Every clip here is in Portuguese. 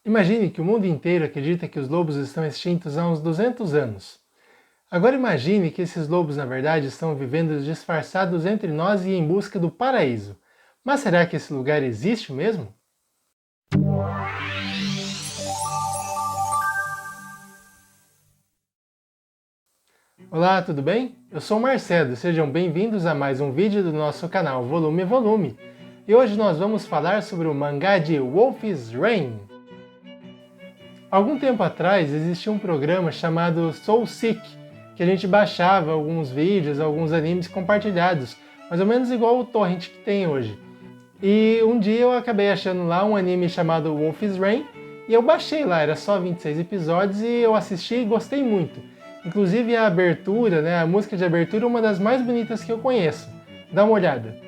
Imagine que o mundo inteiro acredita que os lobos estão extintos há uns 200 anos. Agora imagine que esses lobos na verdade estão vivendo disfarçados entre nós e em busca do paraíso. Mas será que esse lugar existe mesmo? Olá, tudo bem? Eu sou o Marcelo, sejam bem-vindos a mais um vídeo do nosso canal Volume Volume. E hoje nós vamos falar sobre o mangá de Wolf's Rain. Algum tempo atrás existia um programa chamado Soul Seek, que a gente baixava alguns vídeos, alguns animes compartilhados, mais ou menos igual o torrent que tem hoje. E um dia eu acabei achando lá um anime chamado Wolf's Rain, e eu baixei lá, era só 26 episódios e eu assisti e gostei muito. Inclusive a abertura, a música de abertura é uma das mais bonitas que eu conheço. Dá uma olhada.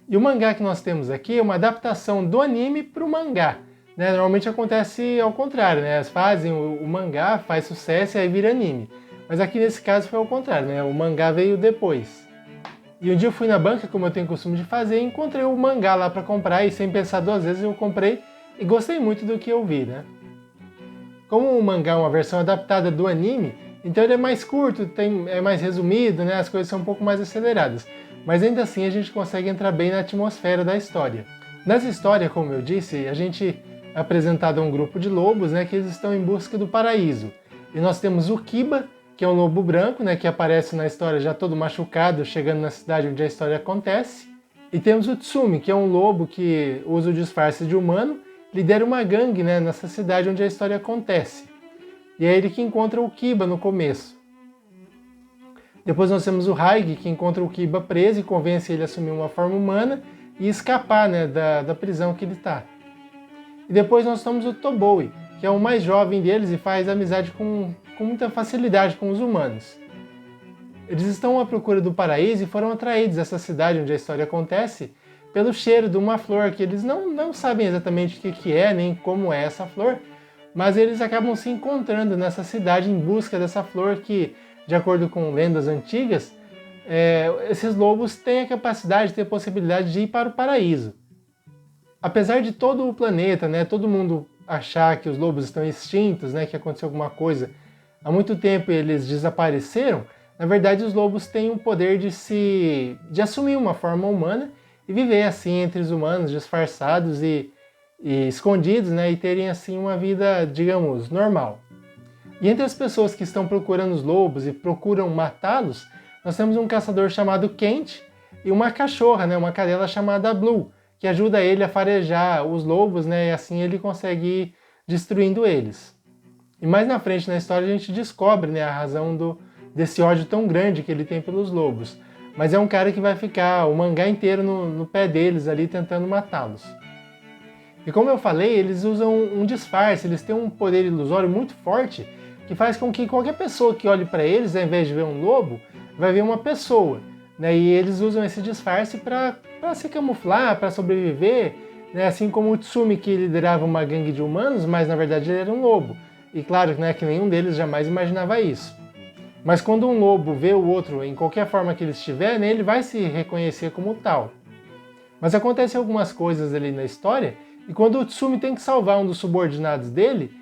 E o mangá que nós temos aqui é uma adaptação do anime para o mangá. Normalmente acontece ao contrário, elas fazem o mangá, faz sucesso e aí vira anime. Mas aqui nesse caso foi ao contrário, o mangá veio depois. E um dia eu fui na banca, como eu tenho costume de fazer, e encontrei o mangá lá para comprar e sem pensar duas vezes eu comprei e gostei muito do que eu vi. Como o mangá é uma versão adaptada do anime, então ele é mais curto, é mais resumido, as coisas são um pouco mais aceleradas. Mas ainda assim a gente consegue entrar bem na atmosfera da história. Nessa história, como eu disse, a gente é apresentado a um grupo de lobos, que eles estão em busca do paraíso. E nós temos o Kiba, que é um lobo branco, que aparece na história já todo machucado, chegando na cidade onde a história acontece. E temos o Tsumi, que é um lobo que usa o disfarce de humano, lidera uma gangue nessa cidade onde a história acontece. E é ele que encontra o Kiba no começo. Depois nós temos o Haig, que encontra o Kiba preso e convence ele a assumir uma forma humana e escapar da prisão que ele está. E depois nós temos o Toboi, que é o mais jovem deles e faz amizade com muita facilidade com os humanos. Eles estão à procura do paraíso e foram atraídos a essa cidade onde a história acontece pelo cheiro de uma flor que eles não sabem exatamente o que é, nem como é essa flor, mas eles acabam se encontrando nessa cidade em busca dessa flor que, de acordo com lendas antigas, esses lobos têm a capacidade, têm a possibilidade de ir para o paraíso. Apesar de todo o planeta, todo mundo achar que os lobos estão extintos, que aconteceu alguma coisa, há muito tempo eles desapareceram, na verdade os lobos têm o poder de assumir uma forma humana e viver assim entre os humanos, disfarçados e escondidos, e terem assim uma vida, digamos, normal. E entre as pessoas que estão procurando os lobos e procuram matá-los, nós temos um caçador chamado Kent e uma cachorra, uma cadela chamada Blue, que ajuda ele a farejar os lobos, e assim ele consegue ir destruindo eles. E mais na frente na história a gente descobre a razão desse ódio tão grande que ele tem pelos lobos. Mas é um cara que vai ficar o mangá inteiro no pé deles ali tentando matá-los. E como eu falei, eles usam um disfarce, eles têm um poder ilusório muito forte que faz com que qualquer pessoa que olhe para eles, ao invés de ver um lobo, vai ver uma pessoa. E eles usam esse disfarce para se camuflar, para sobreviver, assim como o Tsumi, que liderava uma gangue de humanos, mas na verdade ele era um lobo. E claro que nenhum deles jamais imaginava isso. Mas quando um lobo vê o outro em qualquer forma que ele estiver, ele vai se reconhecer como tal. Mas acontecem algumas coisas ali na história, e quando o Tsumi tem que salvar um dos subordinados dele,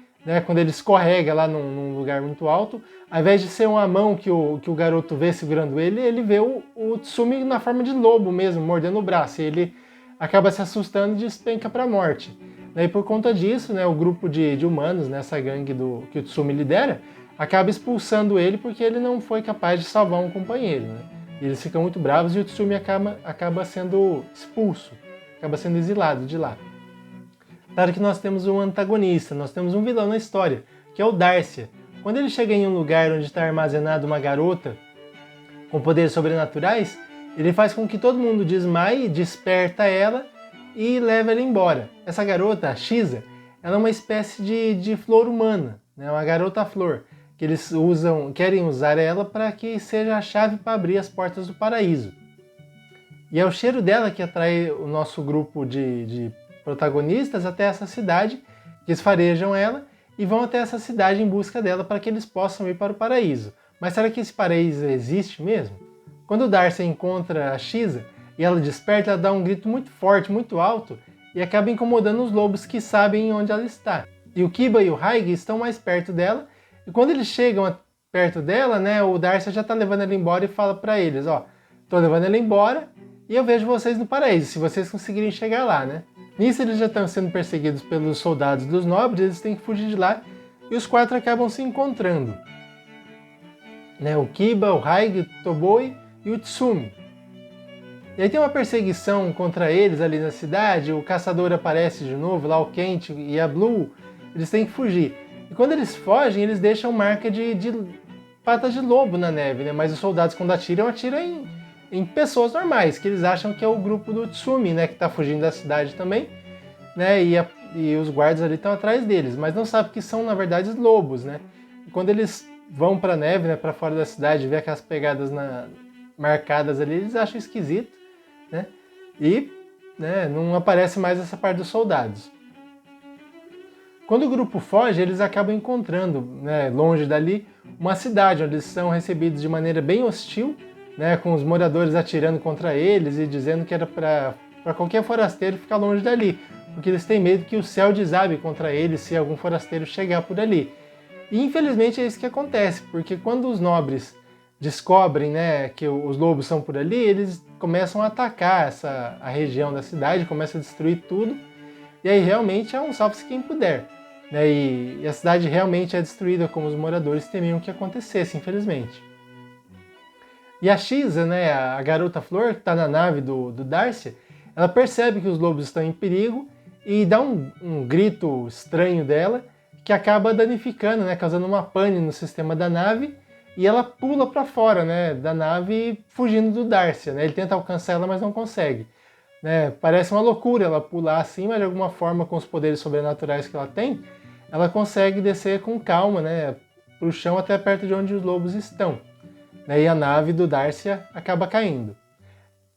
quando ele escorrega lá num lugar muito alto, ao invés de ser uma mão que o garoto vê segurando ele vê o Tsumi na forma de lobo mesmo, mordendo o braço, e ele acaba se assustando e despenca para a morte. E por conta disso, o grupo de humanos, essa gangue que o Tsumi lidera, acaba expulsando ele porque ele não foi capaz de salvar um companheiro. E eles ficam muito bravos e o Tsumi acaba sendo expulso, acaba sendo exilado de lá. Claro que nós temos um antagonista, nós temos um vilão na história, que é o Darcia. Quando ele chega em um lugar onde está armazenada uma garota com poderes sobrenaturais, ele faz com que todo mundo desmaie, desperta ela e leva ela embora. Essa garota, a Shiza, ela é uma espécie de flor humana. né, uma garota-flor, que eles querem usar ela para que seja a chave para abrir as portas do paraíso. E é o cheiro dela que atrai o nosso grupo de protagonistas até essa cidade, que eles farejam ela e vão até essa cidade em busca dela para que eles possam ir para o paraíso. Mas será que esse paraíso existe mesmo? Quando o Darcy encontra a Shiza e ela desperta, ela dá um grito muito forte, muito alto, e acaba incomodando os lobos que sabem onde ela está. E o Kiba e o Haig estão mais perto dela, e quando eles chegam perto dela, né, o Darcy já está levando ela embora e fala para eles, ó, tô levando ela embora e eu vejo vocês no paraíso, se vocês conseguirem chegar lá, né? Nisso eles já estão sendo perseguidos pelos soldados dos nobres, eles têm que fugir de lá, e os quatro acabam se encontrando. Né, o Kiba, o Haig, o Toboi e o Tsumi. E aí tem uma perseguição contra eles ali na cidade, o caçador aparece de novo, lá o Kent e a Blue, eles têm que fugir. E quando eles fogem, eles deixam marca de patas de lobo na neve, né? Mas os soldados quando atiram em pessoas normais, que eles acham que é o grupo do Tsumi, né? Que está fugindo da cidade também, né? E os guardas ali estão atrás deles, mas não sabem que são, na verdade, lobos, né? E quando eles vão para a neve, né? Para fora da cidade, ver aquelas pegadas marcadas ali, eles acham esquisito, né? E né, não aparece mais essa parte dos soldados. Quando o grupo foge, eles acabam encontrando, né, longe dali, uma cidade onde eles são recebidos de maneira bem hostil, né, com os moradores atirando contra eles e dizendo que era para qualquer forasteiro ficar longe dali, porque eles têm medo que o céu desabe contra eles se algum forasteiro chegar por ali. E infelizmente é isso que acontece, porque quando os nobres descobrem, né, que os lobos são por ali, eles começam a atacar a região da cidade, começam a destruir tudo, e aí realmente é um salve-se quem puder. Né, e a cidade realmente é destruída como os moradores temiam que acontecesse, infelizmente. E a Shiza, né, a garota flor que está na nave do Darcy, ela percebe que os lobos estão em perigo e dá um grito estranho dela que acaba danificando, né, causando uma pane no sistema da nave, e ela pula para fora, né, da nave fugindo do Darcy. Né, ele tenta alcançar ela, mas não consegue. Né, parece uma loucura ela pular assim, mas de alguma forma com os poderes sobrenaturais que ela tem, ela consegue descer com calma, né, para o chão até perto de onde os lobos estão. Né, e a nave do Darcy acaba caindo.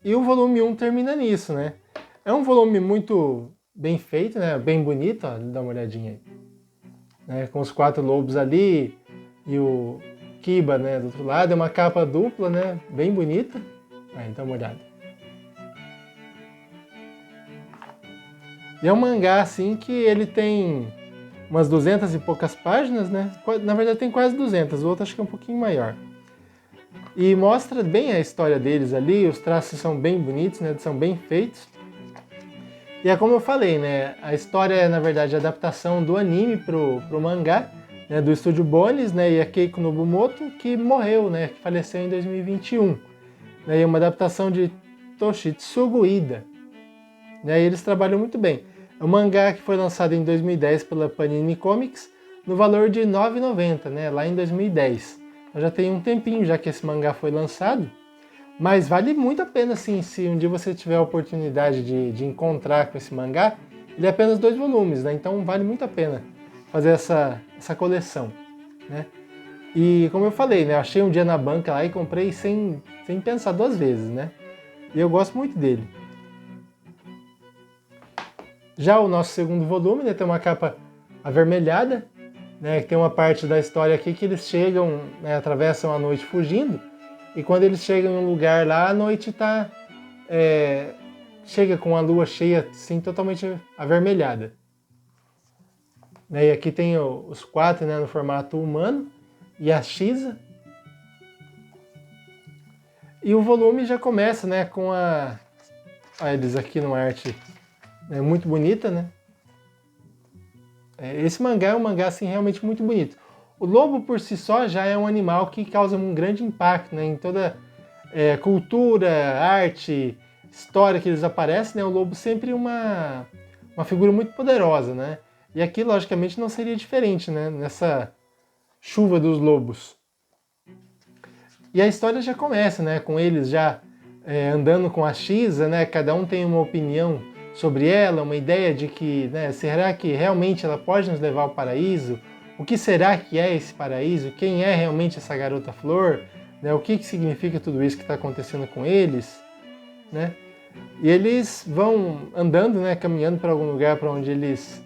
E o volume 1 termina nisso, né? É um volume muito bem feito, né, bem bonito, ó, dá uma olhadinha aí. Né, com os 4 lobos ali e o Kiba, né, do outro lado. É uma capa dupla, né, bem bonita. Aí, dá uma olhada. E é um mangá, assim, que ele tem umas 200 e poucas páginas, né? Na verdade tem quase 200, o outro acho que é um pouquinho maior. E mostra bem a história deles ali, os traços são bem bonitos, né? São bem feitos. E é como eu falei, né? A história é, na verdade, a adaptação do anime pro mangá, né? Do estúdio Bones, né? E a Keiko Nobumoto, que morreu, né? Que faleceu em 2021. Né? E é uma adaptação de Toshitsugu Ida. Né? E eles trabalham muito bem. É um mangá que foi lançado em 2010 pela Panini Comics, no valor de R$ 9,90, né, lá em 2010. Então já tem um tempinho já que esse mangá foi lançado, mas vale muito a pena, sim, se um dia você tiver a oportunidade de encontrar com esse mangá. Ele é apenas 2 volumes, né, então vale muito a pena fazer essa coleção. Né? E como eu falei, né, eu achei um dia na banca lá e comprei sem pensar 2 vezes, né? E eu gosto muito dele. Já o nosso segundo volume, né, tem uma capa avermelhada, né, tem uma parte da história aqui que eles chegam, né, atravessam a noite fugindo, e quando eles chegam em um lugar lá, a noite chega com a lua cheia, assim, totalmente avermelhada. Né, e aqui tem os 4, né, no formato humano, e a Shiza. E o volume já começa, né, com eles aqui numa arte muito bonita, né? Esse mangá é um mangá assim, realmente muito bonito. O lobo por si só já é um animal que causa um grande impacto, né, em toda cultura, arte, história que eles aparecem. Né, o lobo sempre uma figura muito poderosa, né? E aqui, logicamente, não seria diferente, né, nessa chuva dos lobos. E a história já começa, né, com eles já andando com a Shiza, né? Cada um tem uma opinião sobre ela, uma ideia de que, né, será que realmente ela pode nos levar ao paraíso O que será que é esse paraíso? Quem é realmente essa garota flor? Né? O que significa tudo isso que está acontecendo com eles? Né? E eles vão andando, né, caminhando para algum lugar para onde eles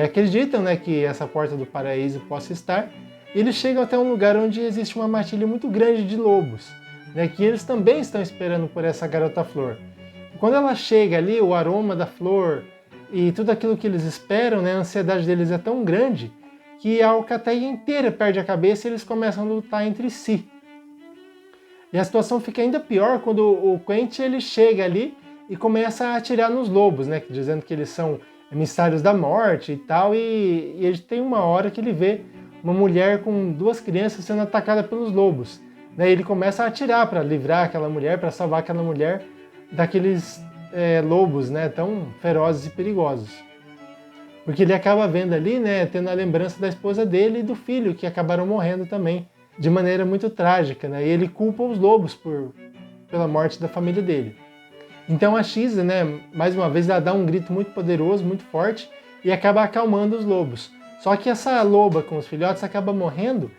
acreditam, né, que essa porta do paraíso possa estar. E eles chegam até um lugar onde existe uma matilha muito grande de lobos, né, que eles também estão esperando por essa garota flor. E quando ela chega ali, o aroma da flor e tudo aquilo que eles esperam, né, a ansiedade deles é tão grande que a alcateia inteira perde a cabeça e eles começam a lutar entre si. E a situação fica ainda pior quando o Quentin ele chega ali e começa a atirar nos lobos, né, dizendo que eles são emissários da morte e tal, e ele tem uma hora que ele vê uma mulher com 2 crianças sendo atacada pelos lobos. Né, ele começa a atirar para livrar aquela mulher, para salvar aquela mulher daqueles lobos, né, tão ferozes e perigosos. Porque ele acaba vendo ali, né, tendo a lembrança da esposa dele e do filho, que acabaram morrendo também, de maneira muito trágica, né, e ele culpa os lobos pela morte da família dele. Então a Shiza, né, mais uma vez, ela dá um grito muito poderoso, muito forte, e acaba acalmando os lobos. Só que essa loba com os filhotes acaba morrendo,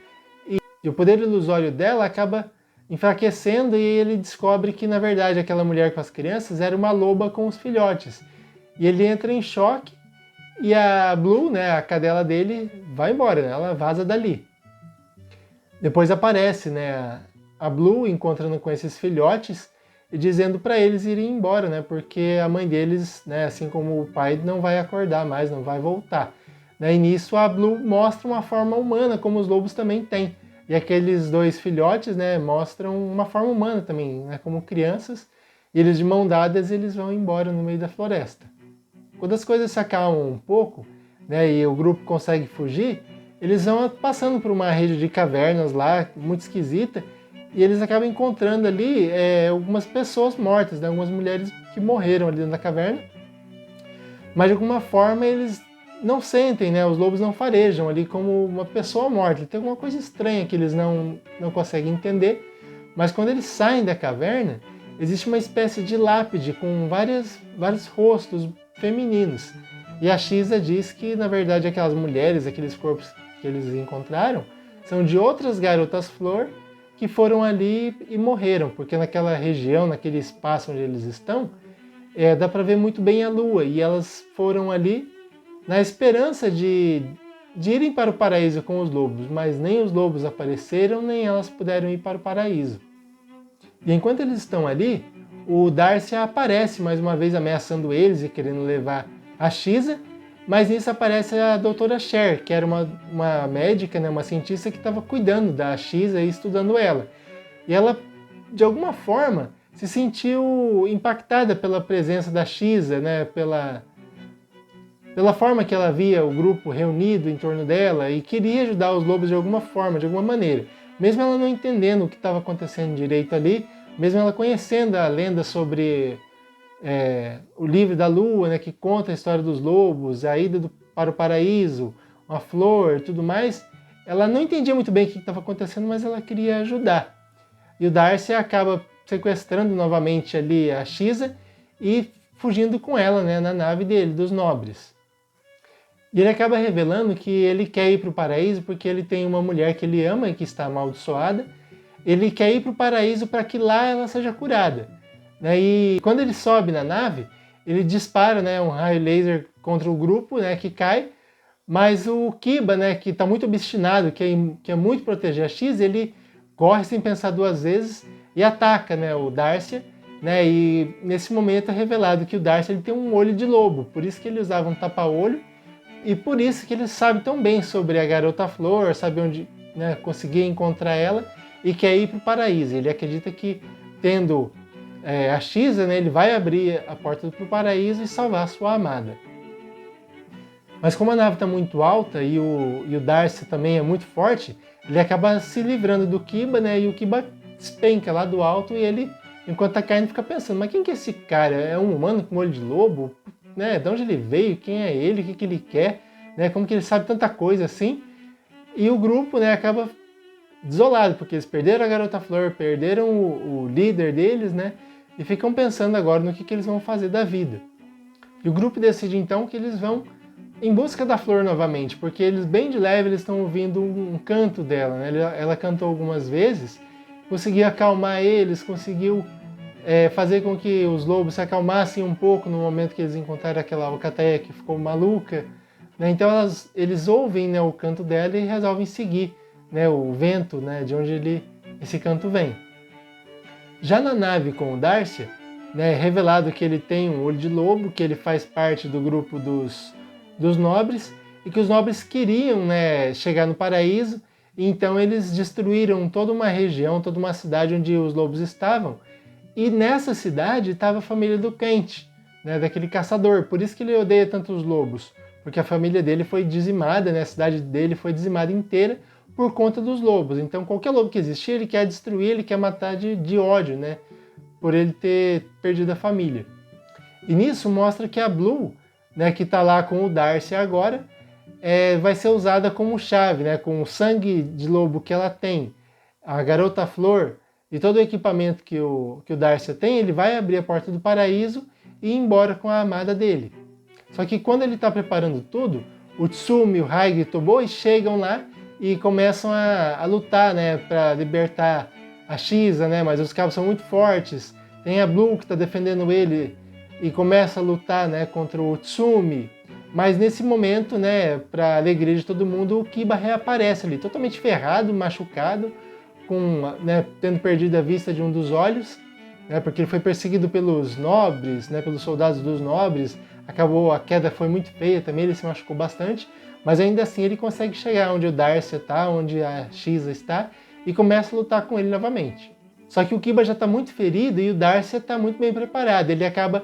e o poder ilusório dela acaba enfraquecendo, e ele descobre que, na verdade, aquela mulher com as crianças era uma loba com os filhotes. E ele entra em choque, e a Blue, né, a cadela dele, vai embora, né, ela vaza dali. Depois aparece, né, a Blue encontrando com esses filhotes, e dizendo para eles irem embora, né? Porque a mãe deles, né, assim como o pai, não vai acordar mais, não vai voltar. Né? E nisso a Blue mostra uma forma humana, como os lobos também têm. E aqueles 2 filhotes, né, mostram uma forma humana também, né, como crianças. E eles de mão dadas, eles vão embora no meio da floresta. Quando as coisas se acalmam um pouco, né, e o grupo consegue fugir, eles vão passando por uma rede de cavernas lá, muito esquisita, e eles acabam encontrando ali algumas pessoas mortas, né? Algumas mulheres que morreram ali dentro da caverna. Mas de alguma forma eles não sentem, né? Os lobos não farejam ali como uma pessoa morta. Tem alguma coisa estranha que eles não conseguem entender. Mas quando eles saem da caverna, existe uma espécie de lápide com vários rostos femininos. E a Shiza diz que, na verdade, aquelas mulheres, aqueles corpos que eles encontraram, são de outras garotas flor que foram ali e morreram, porque naquela região, naquele espaço onde eles estão, dá para ver muito bem a lua, e elas foram ali na esperança de irem para o paraíso com os lobos, mas nem os lobos apareceram, nem elas puderam ir para o paraíso. E enquanto eles estão ali, o Darcy aparece mais uma vez ameaçando eles e querendo levar a Shiza, mas nisso aparece a doutora Cher, que era uma médica, né, uma cientista que estava cuidando da Shiza e estudando ela. E ela, de alguma forma, se sentiu impactada pela presença da Shiza, né, pela forma que ela via o grupo reunido em torno dela e queria ajudar os lobos de alguma forma, de alguma maneira. Mesmo ela não entendendo o que estava acontecendo direito ali, mesmo ela conhecendo a lenda sobre o livro da lua, né, que conta a história dos lobos, a ida para o paraíso, uma flor e tudo mais, ela não entendia muito bem o que estava acontecendo, mas ela queria ajudar. E o Darcy acaba sequestrando novamente ali a Shiza e fugindo com ela, né, na nave dele, dos nobres. E ele acaba revelando que ele quer ir para o paraíso porque ele tem uma mulher que ele ama e que está amaldiçoada. Ele quer ir para o paraíso para que lá ela seja curada. E quando ele sobe na nave, ele dispara, né, um raio laser contra o grupo, né, que cai, mas o Kiba, né, que está muito obstinado, quer muito proteger a X, ele corre sem pensar 2 vezes e ataca, né, o Darcy, né, e nesse momento é revelado que o Darcy ele tem um olho de lobo, por isso que ele usava um tapa-olho e por isso que ele sabe tão bem sobre a Garota Flor, sabe onde, né, conseguir encontrar ela e quer ir para o paraíso. Ele acredita que tendo a Shiza, né, ele vai abrir a porta para o paraíso e salvar a sua amada. Mas como a nave está muito alta e o Darcy também é muito forte, ele acaba se livrando do Kiba, né, e o Kiba despenca lá do alto e ele, enquanto está caindo, fica pensando, mas quem que é esse cara? É um humano com olho de lobo? Né? De onde ele veio? Quem é ele? O que ele quer? Né? Como que ele sabe tanta coisa assim? E o grupo, né, acaba desolado, porque eles perderam a Garota Flor, perderam o líder deles, né? E ficam pensando agora no que eles vão fazer da vida. E o grupo decide então que eles vão em busca da flor novamente, porque eles bem de leve eles estão ouvindo um canto dela, né? Ela cantou algumas vezes, conseguiu acalmar eles, conseguiu fazer com que os lobos se acalmassem um pouco no momento que eles encontraram aquela alcateia que ficou maluca, né? Então eles ouvem, né, o canto dela e resolvem seguir, né, o vento, né, de onde esse canto vem. Já na nave com o Darcy, né, é revelado que ele tem um olho de lobo, que ele faz parte do grupo dos nobres, e que os nobres queriam, né, chegar no paraíso, e então eles destruíram toda uma região, toda uma cidade onde os lobos estavam, e nessa cidade estava a família do Kent, né, daquele caçador, por isso que ele odeia tanto os lobos, porque a família dele foi dizimada, né, a cidade dele foi dizimada inteira por conta dos lobos. Então qualquer lobo que existir, ele quer destruir, ele quer matar de ódio, né, por ele ter perdido a família. E nisso mostra que a Blue, né, que está lá com o Darcy agora, vai ser usada como chave, né, com o sangue de lobo que ela tem, a garota flor e todo o equipamento que o Darcy tem, ele vai abrir a porta do paraíso e ir embora com a amada dele. Só que quando ele está preparando tudo, o Tsumi, o Haig e o Toboi chegam lá e começam a lutar, né, para libertar a Shisa, né, mas os cabos são muito fortes. Tem a Blue que está defendendo ele e começa a lutar, né, contra o Tsumi. Mas nesse momento, né, para alegria de todo mundo, o Kiba reaparece ali, totalmente ferrado, machucado, né, tendo perdido a vista de um dos olhos, né, porque ele foi perseguido pelos nobres, né, pelos soldados dos nobres. A queda foi muito feia também, ele se machucou bastante, mas ainda assim ele consegue chegar onde o Darcy está, onde a Shisa está, e começa a lutar com ele novamente. Só que o Kiba já está muito ferido e o Darcy está muito bem preparado. Ele acaba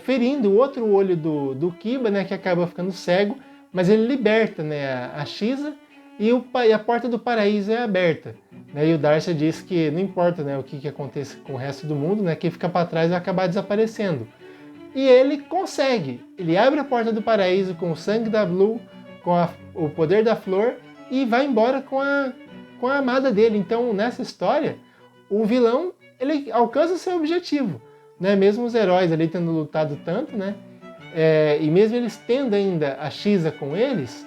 ferindo o outro olho do Kiba, né, que acaba ficando cego, mas ele liberta, né, a Shisa e a porta do paraíso é aberta. Né, e o Darcy diz que não importa, né, o que aconteça com o resto do mundo, né, quem fica para trás vai acabar desaparecendo. E ele consegue. Ele abre a porta do paraíso com o sangue da Blue, com o poder da flor e vai embora com a amada dele. Então, nessa história, o vilão ele alcança seu objetivo, né? Mesmo os heróis ali tendo lutado tanto, né? E mesmo eles tendo ainda a Shisa com eles,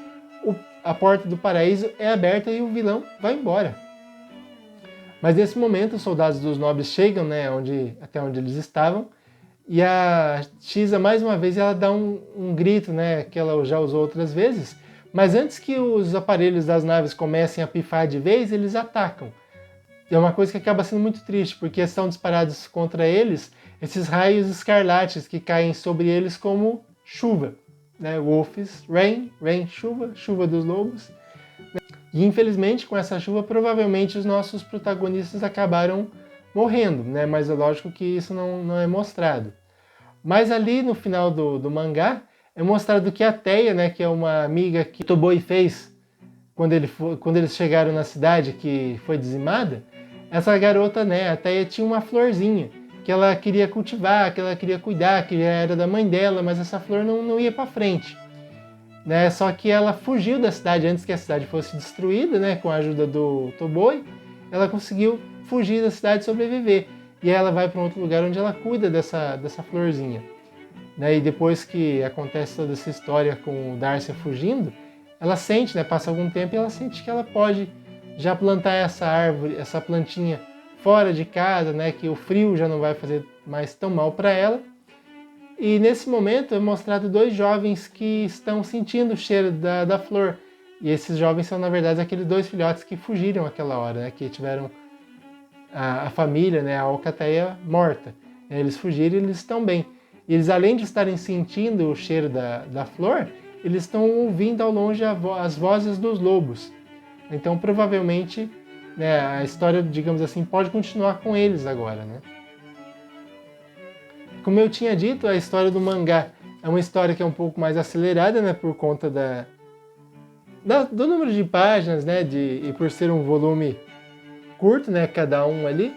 a porta do paraíso é aberta e o vilão vai embora. Mas nesse momento, os soldados dos nobres chegam, né, até onde eles estavam, e a Shisa, mais uma vez, ela dá um grito, né, que ela já usou outras vezes, mas antes que os aparelhos das naves comecem a pifar de vez, eles atacam. E é uma coisa que acaba sendo muito triste, porque são disparados contra eles esses raios escarlates que caem sobre eles como chuva. Né? Wolf's Rain, chuva, chuva dos lobos. E infelizmente, com essa chuva, provavelmente os nossos protagonistas acabaram morrendo, né? Mas é lógico que isso não é mostrado. Mas ali no final do mangá, é mostrado que a Teia, né, que é uma amiga que Toboi fez quando eles chegaram na cidade que foi dizimada, essa garota, né, a Teia tinha uma florzinha que ela queria cultivar, que ela queria cuidar, que já era da mãe dela, mas essa flor não ia para frente. Né? Só que ela fugiu da cidade antes que a cidade fosse destruída, né, com a ajuda do Toboi. Ela conseguiu fugir da cidade e sobreviver. E aí ela vai para um outro lugar onde ela cuida dessa florzinha. Né? E depois que acontece toda essa história com o Darcy fugindo, ela sente, né, passa algum tempo e ela sente que ela pode já plantar essa árvore, essa plantinha fora de casa, né, que o frio já não vai fazer mais tão mal para ela. E nesse momento é mostrado dois jovens que estão sentindo o cheiro da flor. E esses jovens são, na verdade, aqueles dois filhotes que fugiram aquela hora, né, que tiveram a família, né, a alcateia morta. Eles fugiram e eles estão bem. E eles, além de estarem sentindo o cheiro da flor, eles estão ouvindo ao longe as vozes dos lobos. Então, provavelmente, né, a história, digamos assim, pode continuar com eles agora, né? Como eu tinha dito, a história do mangá é uma história que é um pouco mais acelerada, né, por conta do número de páginas, né, e por ser um volume curto, né, cada um ali.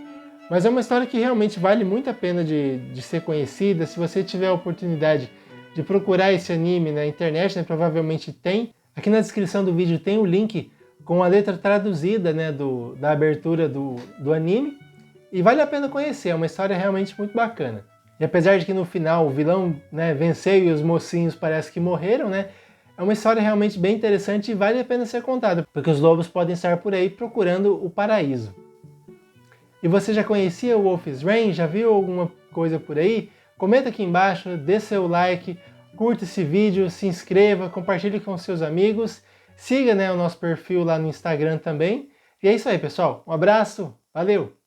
Mas é uma história que realmente vale muito a pena de ser conhecida. Se você tiver a oportunidade de procurar esse anime na internet, né, provavelmente tem. Aqui na descrição do vídeo tem o link com a letra traduzida, né, da abertura do anime. E vale a pena conhecer, é uma história realmente muito bacana. E apesar de que no final o vilão, né, venceu e os mocinhos parece que morreram, né, É uma história realmente bem interessante e vale a pena ser contada, porque os lobos podem estar por aí procurando o paraíso. E você já conhecia o Wolf's Rain? Já viu alguma coisa por aí? Comenta aqui embaixo, dê seu like, curta esse vídeo, se inscreva, compartilhe com seus amigos, siga, né, o nosso perfil lá no Instagram também. E é isso aí, pessoal. Um abraço, valeu!